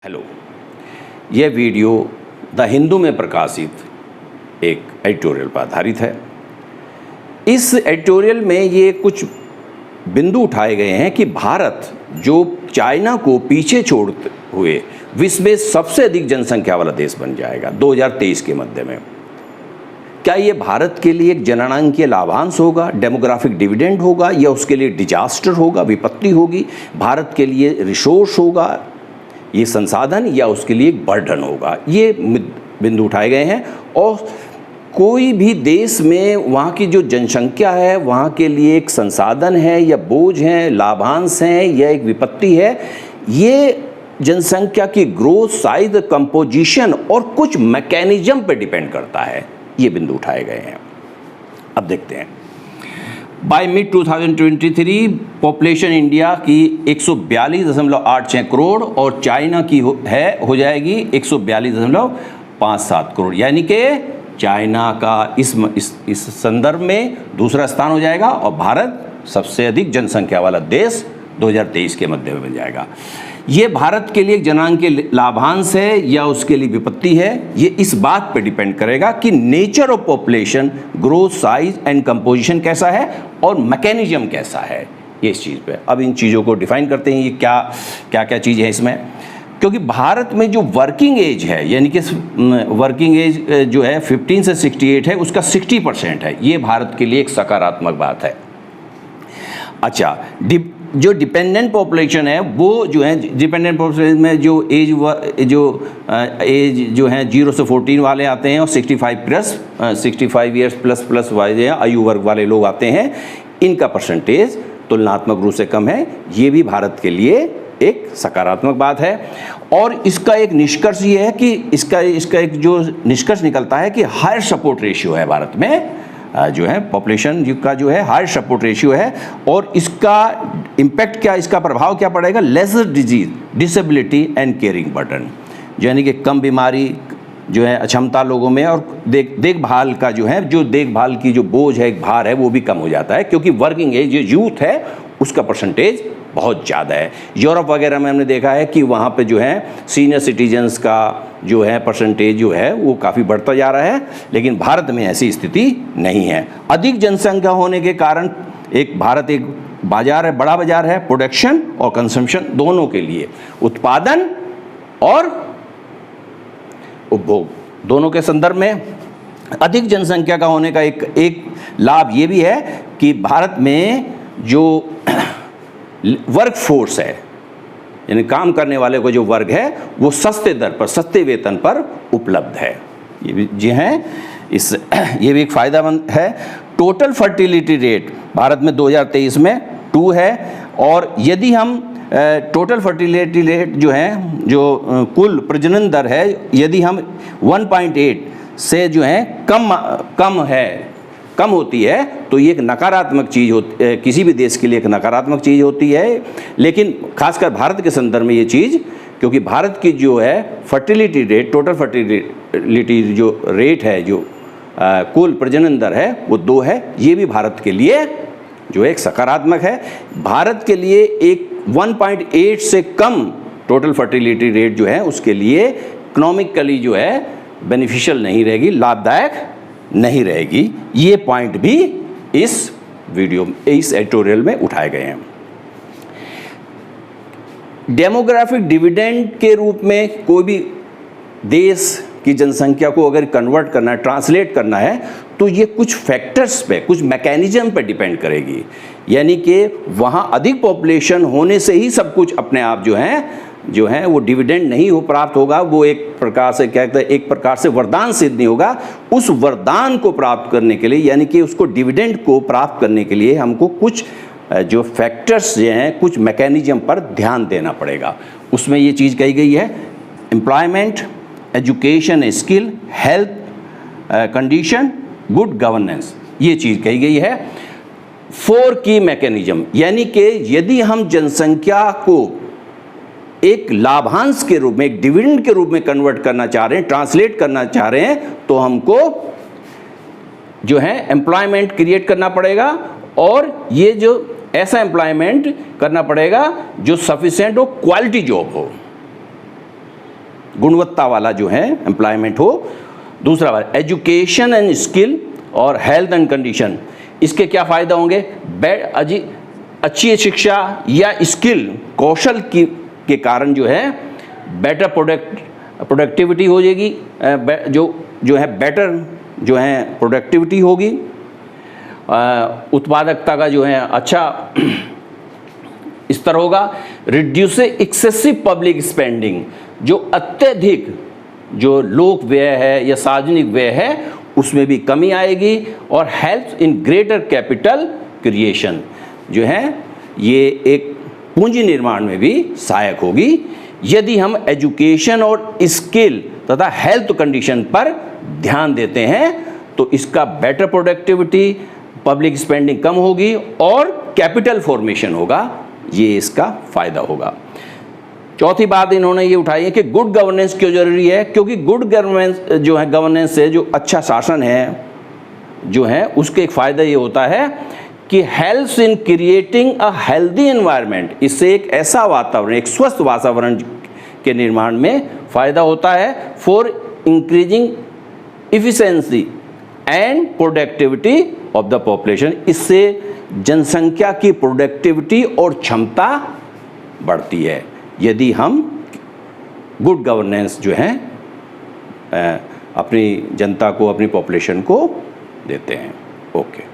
Hello, यह video the Hindu में प्रकाशित एक एडिटोरियल पर आधारित है। इस एडिटोरियल में ये कुछ बिंदु उठाए गए हैं कि भारत जो चाइना को पीछे छोड़ते हुए विश्व में सबसे अधिक जनसंख्या वाला देश बन जाएगा 2023 के मध्य में। क्या ये भारत के लिए एक जननांकीय लाभांश होगा, डेमोग्राफिक डिविडेंड होगा, या उसके लिए डिजास्टर होगा, विपत्ति होगी? भारत के लिए रिसोर्स होगा, ये संसाधन, या उसके लिए एक बर्डन होगा? ये बिंदु उठाए गए हैं। और कोई भी देश में वहाँ की जो जनसंख्या है वहाँ के लिए एक संसाधन है या बोझ है, लाभांश है या एक विपत्ति है। ये जनसंख्या की ग्रोथ, साइज, कंपोजिशन और कुछ मैकेनिज्म पे डिपेंड करता है। ये बिंदु उठाए गए हैं। अब देखते हैं। बाय मिड 2023 पॉपुलेशन इंडिया की 142.86 करोड़ और चाइना की हो जाएगी 142.57 करोड़, यानी कि चाइना का इस संदर्भ में दूसरा स्थान हो जाएगा और भारत सबसे अधिक जनसंख्या वाला देश 2023 के मध्य में बन जाएगा। ये भारत के लिए एक जननांकीय लाभांश है या उसके लिए विपत्ति है, ये इस बात पे डिपेंड करेगा कि nature of population, growth, size and composition कैसा है और मैकेनिज्म कैसा है, ये इस चीज़ पे। अब इन चीज़ों को डिफाइन करते हैं, ये क्या क्या चीज़ है इसमें। क्योंकि भारत में जो वर्किंग एज है, यानी कि वर्किंग एज जो है 15 से 68 है, उसका 60% है। ये भारत के लिए एक सकारात्मक बात है। अच्छा, जो डिपेंडेंट पॉपुलेशन है वो जो है, डिपेंडेंट पॉपुलेशन में जो एज जो है 0 से 14 वाले आते हैं और 65 ईयर्स प्लस वाले आयु वर्ग वाले लोग आते हैं, इनका परसेंटेज तुलनात्मक रूप से कम है। ये भी भारत के लिए एक सकारात्मक बात है। और इसका एक निष्कर्ष ये है कि इसका एक जो निष्कर्ष निकलता है कि हायर सपोर्ट रेशियो है भारत में, जो है पॉपुलेशन का जो है हायर सपोर्ट रेशियो है। और इसका इम्पैक्ट क्या, इसका प्रभाव क्या पड़ेगा? Lesser disease, disability and caring burden, यानी कि कम बीमारी जो है, अक्षमता लोगों में, और देखभाल का जो है, जो देखभाल की जो बोझ है, एक भार है, वो भी कम हो जाता है। क्योंकि वर्किंग एज जो यूथ है उसका परसेंटेज बहुत ज़्यादा है। यूरोप वगैरह में हमने देखा है कि वहाँ पे जो है सीनियर सिटीजन्स का जो है परसेंटेज जो है वो काफ़ी बढ़ता जा रहा है, लेकिन भारत में ऐसी स्थिति नहीं है। अधिक जनसंख्या होने के कारण भारत एक बाजार है, बड़ा बाजार है, प्रोडक्शन और कंजम्पशन दोनों के लिए, उत्पादन और उपभोग दोनों के संदर्भ में। अधिक जनसंख्या का होने का एक लाभ ये भी है कि भारत में जो वर्क फोर्स है, यानी काम करने वाले को जो वर्ग है, वो सस्ते दर पर, सस्ते वेतन पर उपलब्ध है। ये भी जी हैं, ये भी एक फ़ायदामंद है। टोटल फर्टिलिटी रेट भारत में 2023 में 2 है। और यदि हम टोटल फर्टिलिटी रेट जो है, जो कुल प्रजनन दर है, यदि हम 1.8 से जो है कम होती है तो ये एक नकारात्मक चीज़ होती है, किसी भी देश के लिए एक नकारात्मक चीज़ होती है। लेकिन खासकर भारत के संदर्भ में ये चीज़, क्योंकि भारत की जो है फर्टिलिटी रेट, टोटल फर्टिलिटी जो रेट है, जो कुल प्रजनन दर है, वो 2 है। ये भी भारत के लिए जो एक सकारात्मक है। भारत के लिए एक 1.8 से कम टोटल फर्टिलिटी रेट जो है उसके लिए इकोनॉमिकली जो है बेनिफिशियल नहीं रहेगी, लाभदायक नहीं रहेगी। ये पॉइंट भी इस एडिटोरियल में उठाए गए हैं। डेमोग्राफिक डिविडेंड के रूप में कोई भी देश की जनसंख्या को अगर कन्वर्ट करना है, ट्रांसलेट करना है, तो ये कुछ फैक्टर्स पे, कुछ मैकेनिज्म पे डिपेंड करेगी। यानी कि वहाँ अधिक पॉपुलेशन होने से ही सब कुछ अपने आप जो है वो डिविडेंड नहीं प्राप्त होगा। वो एक प्रकार से क्या कहते हैं, एक प्रकार से वरदान सिद्ध नहीं होगा। उस वरदान को प्राप्त करने के लिए, यानी कि उसको डिविडेंड को प्राप्त करने के लिए हमको कुछ जो फैक्टर्स जो हैं, कुछ मैकेनिज्म पर ध्यान देना पड़ेगा। उसमें ये चीज़ कही गई है, employment, education, skill, health condition, good governance, ये चीज़ कही गई है। 4 की मैकेनिज्म, यानी कि यदि हम जनसंख्या को एक लाभांश के रूप में, एक डिविडेंड के रूप में कन्वर्ट करना चाह रहे हैं, ट्रांसलेट करना चाह रहे हैं, तो हमको जो है एम्प्लॉयमेंट क्रिएट करना पड़ेगा। और ये जो ऐसा एम्प्लॉयमेंट करना पड़ेगा जो सफिशिएंट हो, क्वालिटी जॉब हो। गुणवत्ता वाला जो है एम्प्लॉयमेंट हो। दूसरा बात एजुकेशन एंड स्किल और हेल्थ एंड कंडीशन, इसके क्या फ़ायदा होंगे? अच्छी शिक्षा या स्किल कौशल के कारण जो है बेटर प्रोडक्टिविटी हो जाएगी, जो है बेटर जो है प्रोडक्टिविटी होगी, उत्पादकता का जो है अच्छा स्तर होगा। रिड्यूस एक्सेसिव पब्लिक स्पेंडिंग, जो अत्यधिक जो लोक व्यय है या सार्वजनिक व्यय है उसमें भी कमी आएगी। और help in greater capital creation, जो है ये एक पूंजी निर्माण में भी सहायक होगी यदि हम एजुकेशन और स्किल तथा हेल्थ कंडीशन पर ध्यान देते हैं। तो इसका बेटर प्रोडक्टिविटी, पब्लिक स्पेंडिंग कम होगी और कैपिटल फॉर्मेशन होगा, ये इसका फ़ायदा होगा। चौथी बात इन्होंने ये उठाई है कि गुड गवर्नेंस क्यों जरूरी है? क्योंकि गुड गवर्नेंस से जो अच्छा शासन है जो है उसके एक फ़ायदा ये होता है कि helps in creating a healthy environment, इससे एक ऐसा वातावरण, एक स्वस्थ वातावरण के निर्माण में फ़ायदा होता है। For increasing efficiency and productivity of the population, इससे जनसंख्या की प्रोडक्टिविटी और क्षमता बढ़ती है यदि हम गुड गवर्नेंस जो है अपनी जनता को, अपनी पॉपुलेशन को देते हैं। ओके।